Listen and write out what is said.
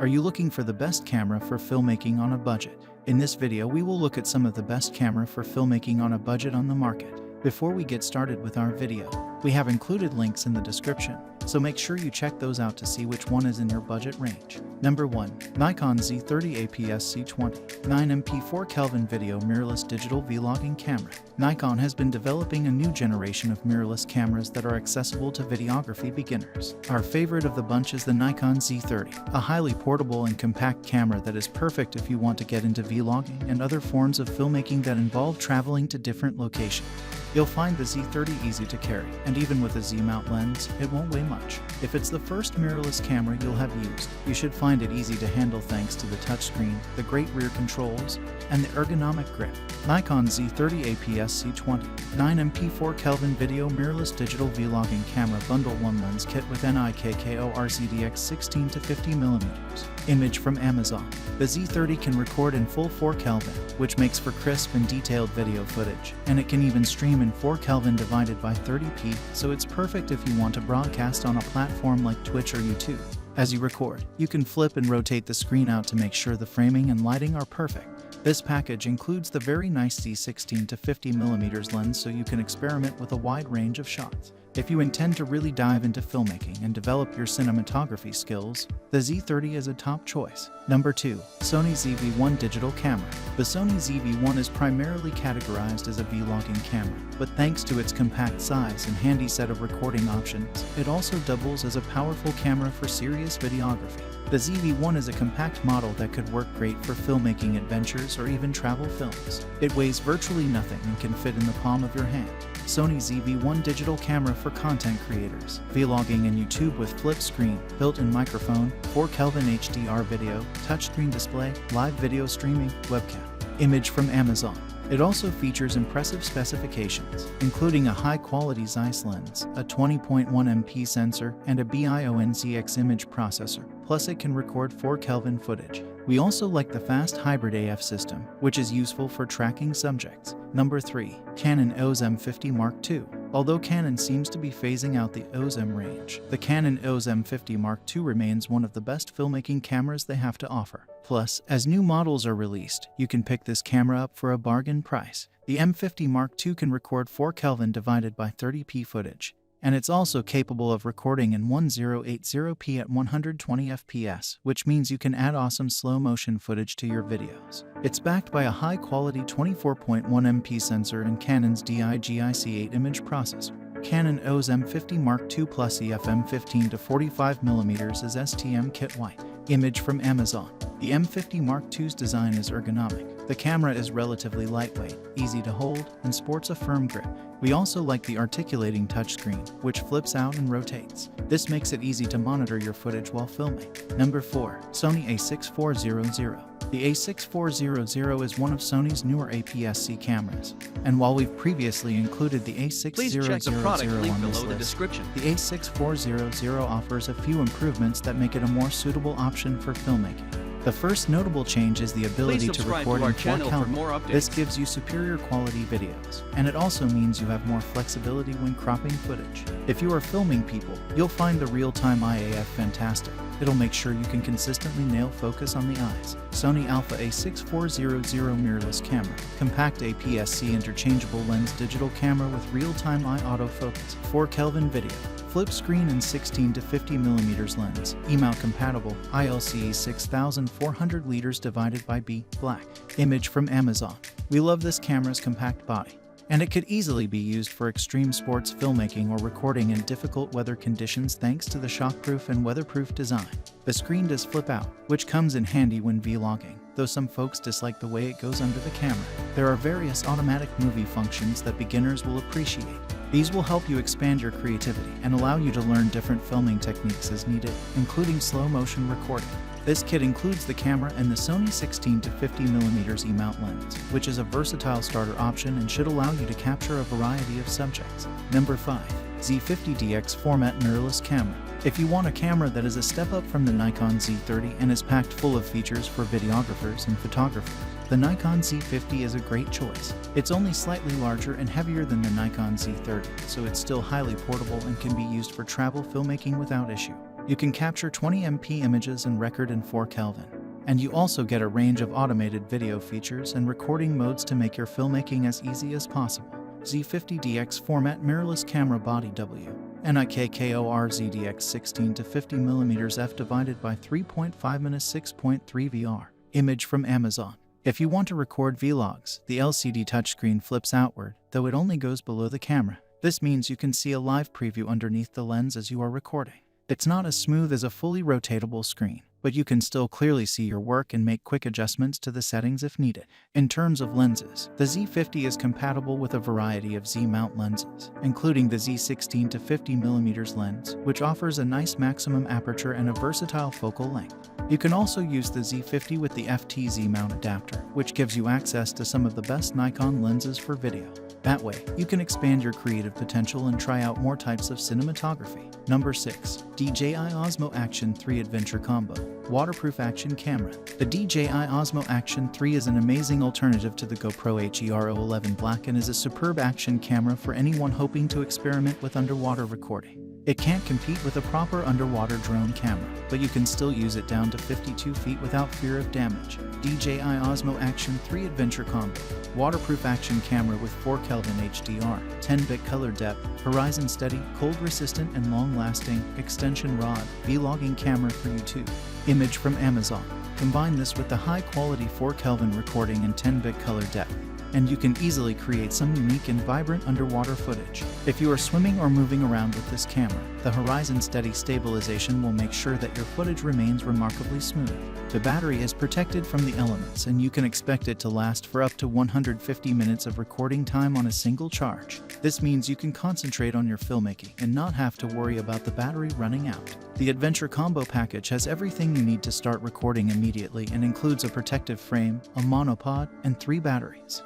Are you looking for the best camera for filmmaking on a budget? In this video, we will look at some of the best camera for filmmaking on a budget on the market. Before we get started with our video, we have included links in the description, so make sure you check those out to see which one is in your budget range. Number 1. Nikon Z30 APS-C20 9MP 4 Kelvin Video Mirrorless Digital Vlogging Camera. Nikon has been developing a new generation of mirrorless cameras that are accessible to videography beginners. Our favorite of the bunch is the Nikon Z30, a highly portable and compact camera that is perfect if you want to get into vlogging and other forms of filmmaking that involve traveling to different locations. You'll find the Z30 easy to carry, and even with a Z-mount lens, it won't weigh much. If it's the first mirrorless camera you'll have used, you should find it easy to handle thanks to the touchscreen, the great rear controls, and the ergonomic grip. Nikon Z30 APS-C20 9MP 4 Kelvin Video Mirrorless Digital Vlogging Camera Bundle 1 Lens Kit with NIKKO RCDX 16 to 50mm. Image from Amazon. The Z30 can record in full 4 Kelvin, which makes for crisp and detailed video footage, and it can even stream in 4 Kelvin divided by 30p, so it's perfect if you want to broadcast on a platform like Twitch or YouTube. As you record, you can flip and rotate the screen out to make sure the framing and lighting are perfect. This package includes the very nice Z16 to 50mm lens, so you can experiment with a wide range of shots. If you intend to really dive into filmmaking and develop your cinematography skills, the Z30 is a top choice. Number 2. Sony ZV-1 Digital Camera. The Sony ZV-1 is primarily categorized as a vlogging camera, but thanks to its compact size and handy set of recording options, it also doubles as a powerful camera for serious videography. The ZV-1 is a compact model that could work great for filmmaking adventures or even travel films. It weighs virtually nothing and can fit in the palm of your hand. Sony ZV-1 Digital Camera for content creators, vlogging and YouTube with flip screen, built-in microphone, 4 Kelvin HDR video, touchscreen display, live video streaming, webcam. Image from Amazon. It also features impressive specifications, including a high-quality Zeiss lens, a 20.1 MP sensor, and a BIONZX image processor. Plus, it can record 4 Kelvin footage. We also like the fast hybrid AF system, which is useful for tracking subjects. Number 3. Canon EOS M50 Mark II. Although Canon seems to be phasing out the EOS M range, the Canon EOS M50 Mark II remains one of the best filmmaking cameras they have to offer. Plus, as new models are released, you can pick this camera up for a bargain price. The M50 Mark II can record 4 Kelvin divided by 30p footage, and it's also capable of recording in 1080p at 120 fps, which means you can add awesome slow-motion footage to your videos. It's backed by a high-quality 24.1 MP sensor and Canon's DIGIC8 image processor. Canon EOS M50 Mark II Plus EF M15 to 45mm is STM kit white. Image from Amazon. The M50 Mark II's design is ergonomic. The camera is relatively lightweight, easy to hold, and sports a firm grip. We also like the articulating touchscreen, which flips out and rotates. This makes it easy to monitor your footage while filming. Number 4. Sony a6400. The a6400 is one of Sony's newer APS-C cameras, and while we've previously included the a6000 on this list, the a6400 offers a few improvements that make it a more suitable option for filmmaking. The first notable change is the ability to record in 4 Kelvin. This gives you superior quality videos, and it also means you have more flexibility when cropping footage. If you are filming people, you'll find the real-time IAF fantastic. It'll make sure you can consistently nail focus on the eyes. Sony Alpha a6400 Mirrorless Camera. Compact APS-C interchangeable lens digital camera with real-time eye autofocus. 4 Kelvin video. Flip screen and 16 to 50mm lens. E-mount compatible. ILCE 6400 liters divided by B. Black. Image from Amazon. We love this camera's compact body, and it could easily be used for extreme sports filmmaking or recording in difficult weather conditions thanks to the shockproof and weatherproof design. The screen does flip out, which comes in handy when vlogging, though some folks dislike the way it goes under the camera. There are various automatic movie functions that beginners will appreciate. These will help you expand your creativity and allow you to learn different filming techniques as needed, including slow-motion recording. This kit includes the camera and the Sony 16 to 50mm E-mount lens, which is a versatile starter option and should allow you to capture a variety of subjects. Number 5. Z50DX Format Mirrorless Camera. If you want a camera that is a step up from the Nikon Z30 and is packed full of features for videographers and photographers, the Nikon Z50 is a great choice. It's only slightly larger and heavier than the Nikon Z30, so it's still highly portable and can be used for travel filmmaking without issue. You can capture 20MP images and record in 4 Kelvin. And you also get a range of automated video features and recording modes to make your filmmaking as easy as possible. Z50DX format mirrorless camera body W. NIKKOR ZDX 16 to 50mm f divided by 3.5 minus 6.3 VR. Image from Amazon. If you want to record vlogs, the LCD touchscreen flips outward, though it only goes below the camera. This means you can see a live preview underneath the lens as you are recording. It's not as smooth as a fully rotatable screen, but you can still clearly see your work and make quick adjustments to the settings if needed. In terms of lenses, the Z50 is compatible with a variety of Z-mount lenses, including the Z16 to 50mm lens, which offers a nice maximum aperture and a versatile focal length. You can also use the Z50 with the FT-Z mount adapter, which gives you access to some of the best Nikon lenses for video. That way, you can expand your creative potential and try out more types of cinematography. Number 6. DJI Osmo Action 3 Adventure Combo. Waterproof Action Camera. The DJI Osmo Action 3 is an amazing alternative to the GoPro HERO11 Black and is a superb action camera for anyone hoping to experiment with underwater recording. It can't compete with a proper underwater drone camera, but you can still use it down to 52 feet without fear of damage. DJI Osmo Action 3 Adventure Combo. Waterproof action camera with 4 Kelvin HDR, 10-bit color depth, horizon steady, cold resistant and long-lasting, extension rod, vlogging camera for YouTube. Image from Amazon. Combine this with the high-quality 4 Kelvin recording and 10-bit color depth, and you can easily create some unique and vibrant underwater footage. If you are swimming or moving around with this camera, the horizon steady stabilization will make sure that your footage remains remarkably smooth. The battery is protected from the elements and you can expect it to last for up to 150 minutes of recording time on a single charge. This means you can concentrate on your filmmaking and not have to worry about the battery running out. The Adventure Combo package has everything you need to start recording immediately and includes a protective frame, a monopod, and 3 batteries.